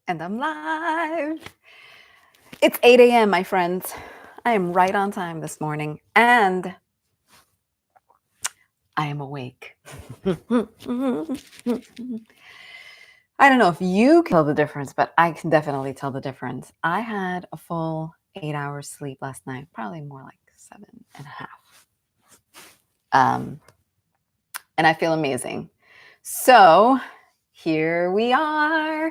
And I'm live. It's 8 a.m., my friends. I am right on time this morning, and I am awake. I don't know if you can tell the difference, but I can definitely tell the difference. I had a full 8 hours sleep last night, probably more like 7.5. And I feel amazing. So here we are.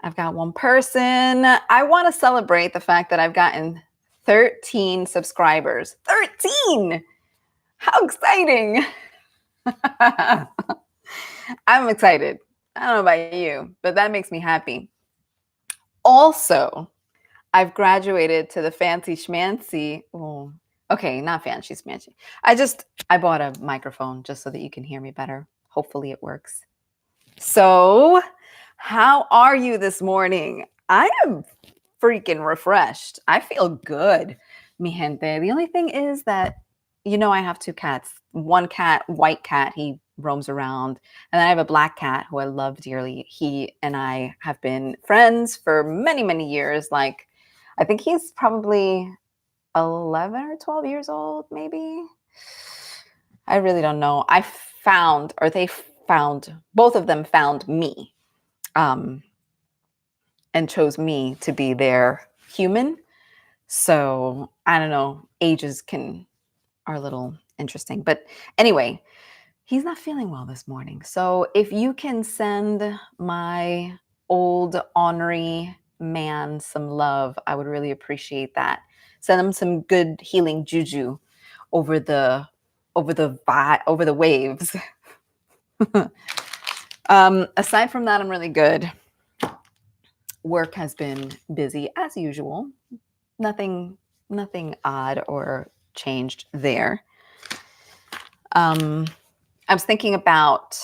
I've got one person. I want to celebrate the fact that I've gotten 13 subscribers. 13! How exciting! I'm excited. I don't know about you, but that makes me happy. Also, I've graduated to the fancy schmancy. Oh, okay, not fancy schmancy. I bought a microphone just so that you can hear me better. Hopefully it works. So, how are you this morning? I am freaking refreshed. I feel good, mi gente. The only thing is that, I have two cats. One cat, white cat, he roams around. And then I have a black cat who I love dearly. He and I have been friends for many, many years. Like, I think he's probably 11 or 12 years old, maybe. I really don't know. Both of them found me, um, and chose me to be their human. So I don't know. Ages are a little interesting, but anyway, he's not feeling well this morning. So if you can send my old ornery man some love, I would really appreciate that. Send him some good healing juju over the over the waves. Aside from that, I'm really good. Work has been busy as usual. Nothing odd or changed there. I was thinking about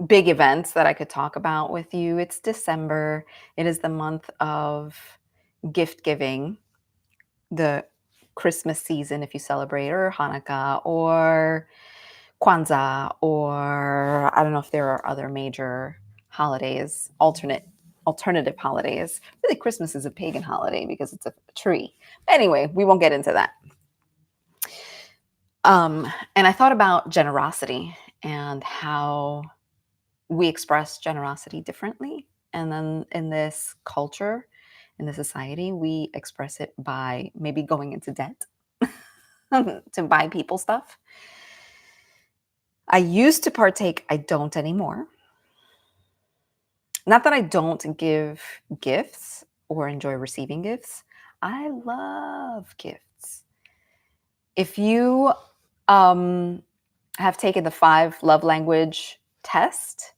big events that I could talk about with you. It's December. It is the month of gift giving, the Christmas season, if you celebrate, or Hanukkah, or Kwanzaa, or I don't know if there are other major holidays, alternative holidays. Really, Christmas is a pagan holiday because it's a tree. Anyway, we won't get into that. And I thought about generosity and how we express generosity differently. And then in this culture, in the society, we express it by maybe going into debt to buy people stuff. I used to partake, I don't anymore. Not that I don't give gifts or enjoy receiving gifts. I love gifts. If you have taken the 5 love language test,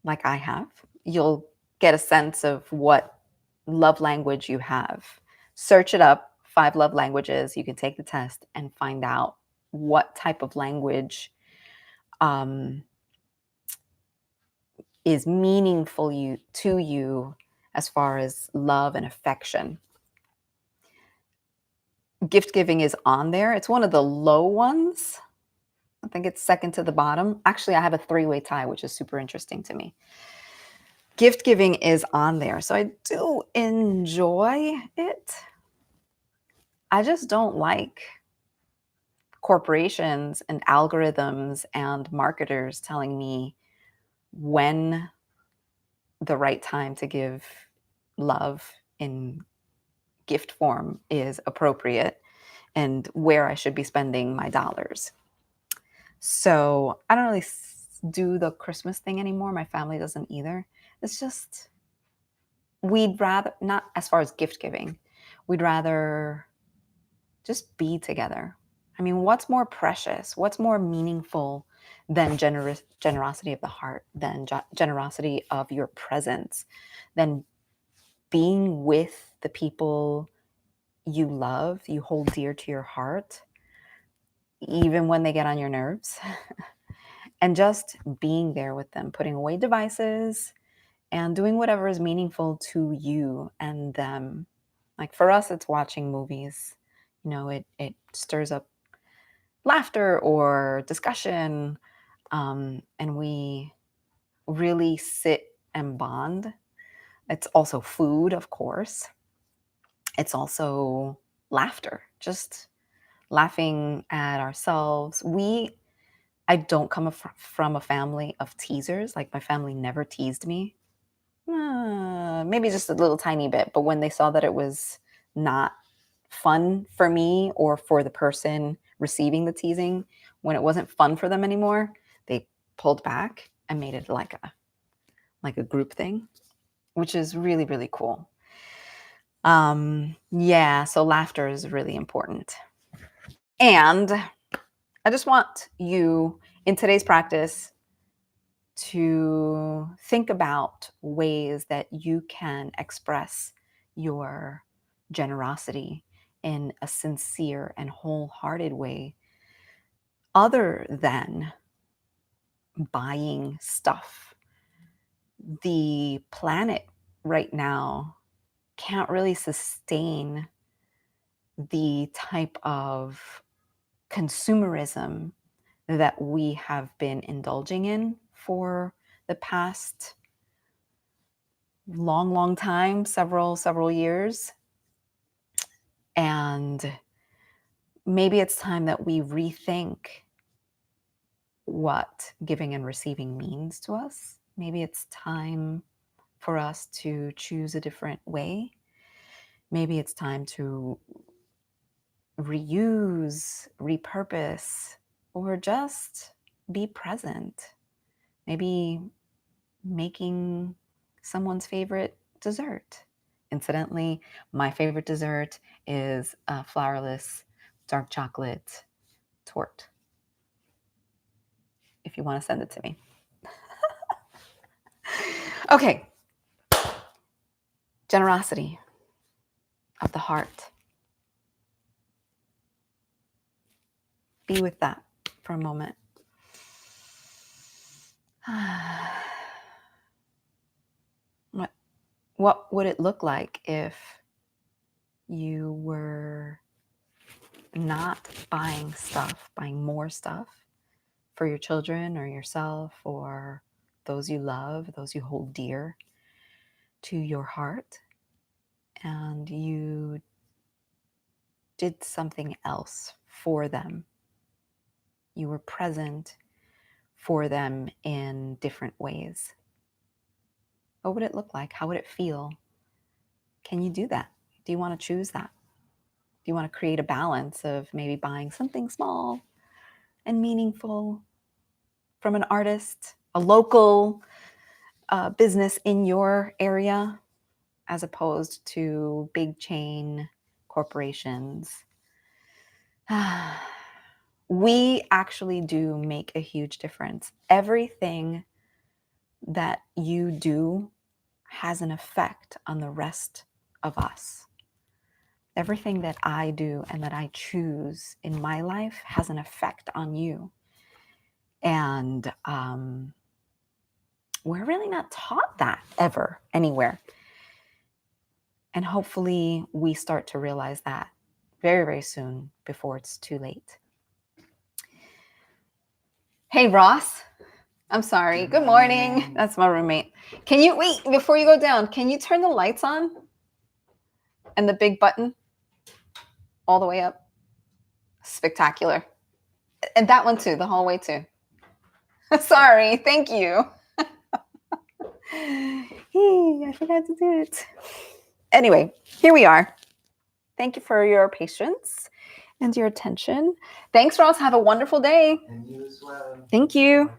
like I have, you'll get a sense of what love language you have. Search it up, 5 love languages. You can take the test and find out what type of language is meaningful to you as far as love and affection. Gift giving is on there. It's one of the low ones. I think it's second to the bottom. Actually, I have a 3-way tie, which is super interesting to me. Gift giving is on there. So I do enjoy it. I just don't like corporations and algorithms and marketers telling me when the right time to give love in gift form is appropriate and where I should be spending my dollars. So I don't really do the Christmas thing anymore. My family doesn't either. It's just, we'd rather, not as far as gift giving, we'd rather just be together. I mean, what's more precious? What's more meaningful than generosity of the heart, than generosity of your presence, than being with the people you love, you hold dear to your heart, even when they get on your nerves, and just being there with them, putting away devices and doing whatever is meaningful to you and them. Like for us, it's watching movies. It stirs up laughter or discussion, and we really sit and bond. It's also food, of course. It's also laughter, just laughing at ourselves. I don't come from a family of teasers. Like, my family never teased me. Maybe just a little tiny bit, but when they saw that it was not fun for me or for the person receiving the teasing, when it wasn't fun for them anymore, they pulled back and made it like a group thing, which is really, really cool. Yeah, so laughter is really important. And I just want you in today's practice to think about ways that you can express your generosity in a sincere and wholehearted way other than buying stuff. The planet right now can't really sustain the type of consumerism that we have been indulging in for the past long time, several years. And maybe it's time that we rethink what giving and receiving means to us. Maybe it's time for us to choose a different way. Maybe it's time to reuse, repurpose, or just be present. Maybe making someone's favorite dessert. Incidentally, my favorite dessert is a flourless dark chocolate torte. If you want to send it to me. Okay. Generosity of the heart. Be with that for a moment. What would it look like if you were not buying more stuff for your children or yourself or those you love, those you hold dear to your heart, and you did something else for them? You were present for them in different ways. What would it look like? How would it feel? Can you do that? Do you want to choose that? Do you want to create a balance of maybe buying something small and meaningful from an artist, a local business in your area, as opposed to big chain corporations? We actually do make a huge difference. Everything that you do has an effect on the rest of us. Everything that I do and that I choose in my life has an effect on you. And we're really not taught that ever anywhere. And hopefully we start to realize that very, very soon before it's too late. Hey, Ross. I'm sorry. Good morning. That's my roommate. Can you wait before you go down? Can you turn the lights on and the big button all the way up? Spectacular. And that one too, the hallway too. Sorry. Thank you. I forgot to do it. Anyway, here we are. Thank you for your patience and your attention. Thanks, Ross. Have a wonderful day. And you as well. Thank you.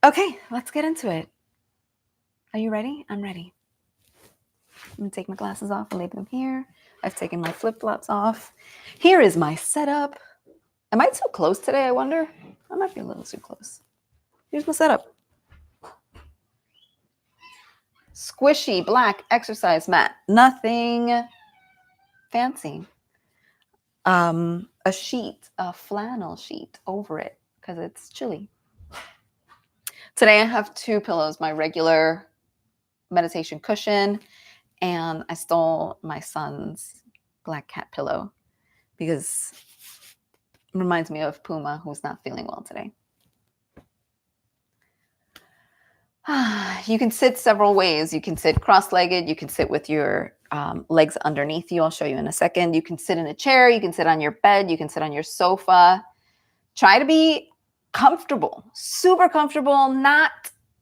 Okay, let's get into it. Are you ready? I'm ready. I'm going to take my glasses off and leave them here. I've taken my flip-flops off. Here is my setup. Am I too close today, I wonder? I might be a little too close. Here's my setup. Squishy black exercise mat. Nothing fancy. A sheet, a flannel sheet over it because it's chilly. Today I have two pillows, my regular meditation cushion, and I stole my son's black cat pillow because it reminds me of Puma, who's not feeling well today. You can sit several ways. You can sit cross-legged. You can sit with your legs underneath you. I'll show you in a second. You can sit in a chair. You can sit on your bed. You can sit on your sofa. Try to be comfortable, super comfortable, not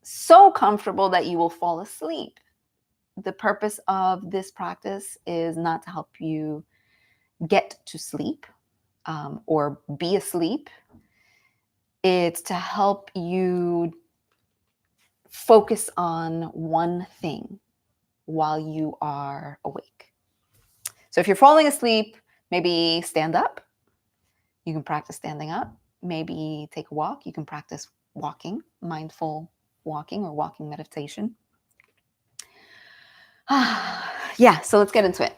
so comfortable that you will fall asleep. The purpose of this practice is not to help you get to sleep or be asleep. It's to help you focus on one thing while you are awake. So if you're falling asleep, maybe stand up. You can practice standing up. Maybe take a walk. You can practice walking, mindful walking or walking meditation. Yeah, so let's get into it.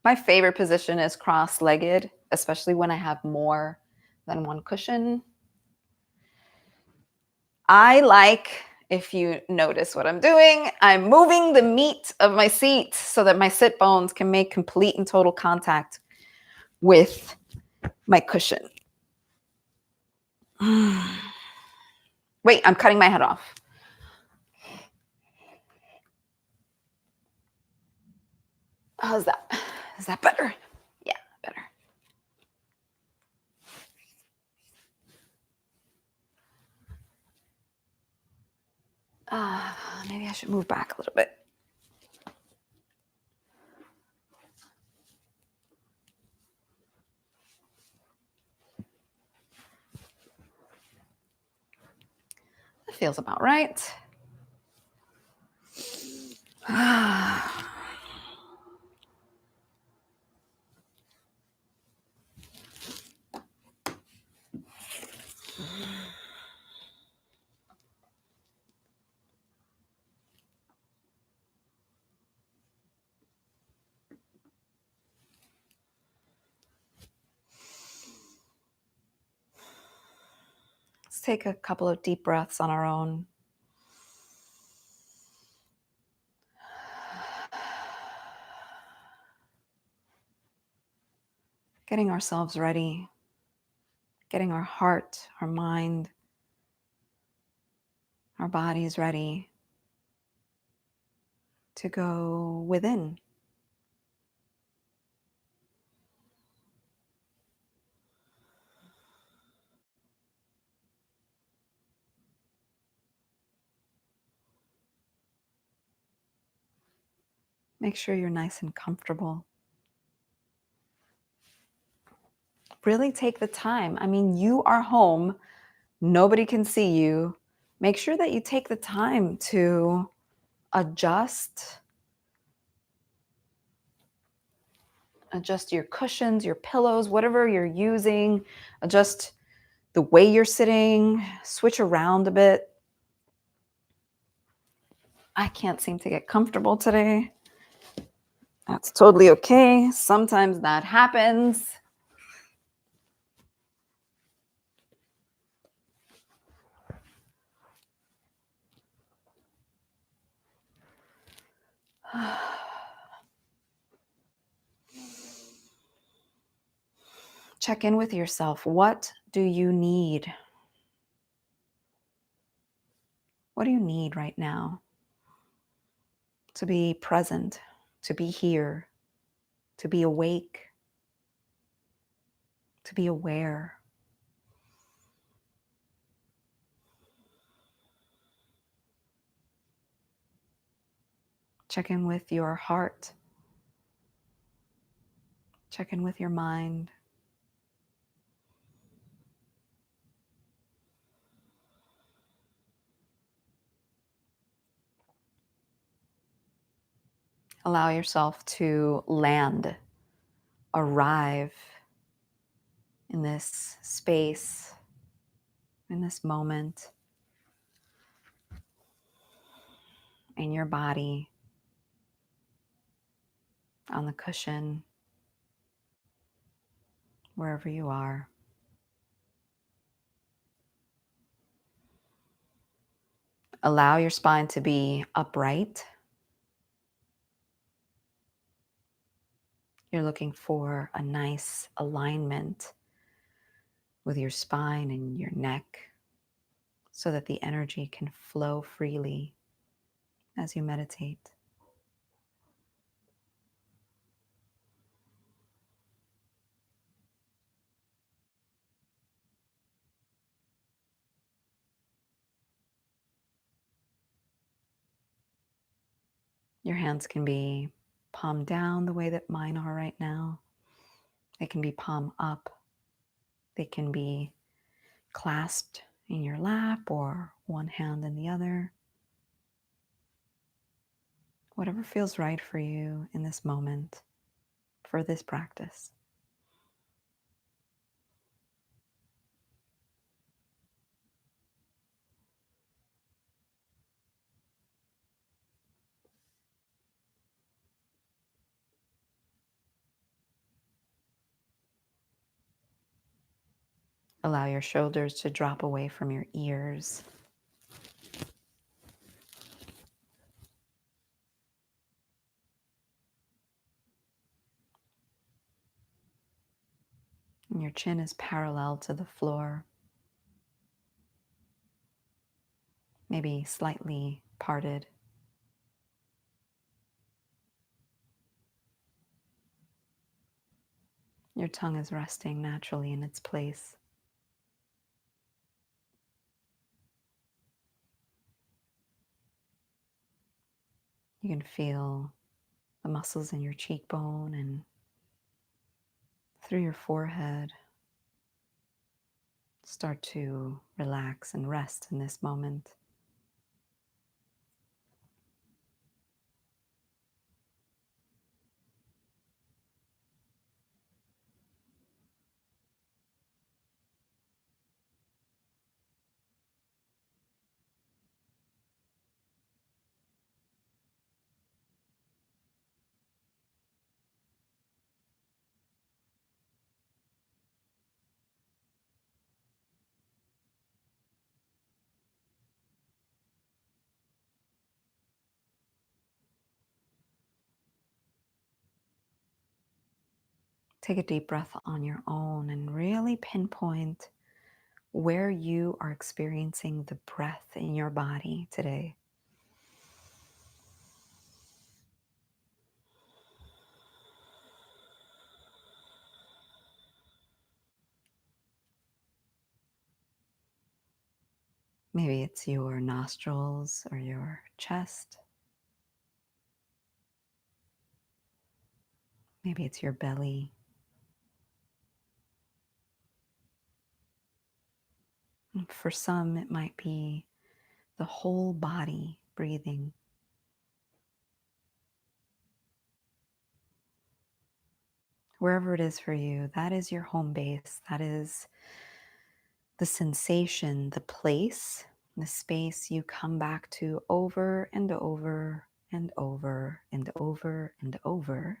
My favorite position is cross-legged, especially when I have more than one cushion. I like, if you notice what I'm doing, I'm moving the meat of my seat so that my sit bones can make complete and total contact with my cushion. Wait, I'm cutting my head off. How's that? Is that better? Yeah, better. Maybe I should move back a little bit. That feels about right. Let's take a couple of deep breaths on our own. Getting ourselves ready, getting our heart, our mind, our bodies ready to go within. Make sure you're nice and comfortable. Really take the time. I mean, you are home. Nobody can see you. Make sure that you take the time to adjust your cushions, your pillows, whatever you're using. Adjust the way you're sitting. Switch around a bit. I can't seem to get comfortable today. That's totally okay. Sometimes that happens. Check in with yourself. What do you need? What do you need right now? To be present, to be here, to be awake, to be aware. Check in with your heart. Check in with your mind. Allow yourself to land, arrive in this space, in this moment, in your body, on the cushion, wherever you are. Allow your spine to be upright. You're looking for a nice alignment with your spine and your neck so that the energy can flow freely as you meditate. Your hands can be palm down the way that mine are right now. They can be palm up. They can be clasped in your lap or one hand in the other. Whatever feels right for you in this moment for this practice. Allow your shoulders to drop away from your ears. And your chin is parallel to the floor, maybe slightly parted. Your tongue is resting naturally in its place. You can feel the muscles in your cheekbone and through your forehead start to relax and rest in this moment. Take a deep breath on your own and really pinpoint where you are experiencing the breath in your body today. Maybe it's your nostrils or your chest. Maybe it's your belly. And for some, it might be the whole body breathing. Wherever it is for you, that is your home base. That is the sensation, the place, the space you come back to over and over and over and over and over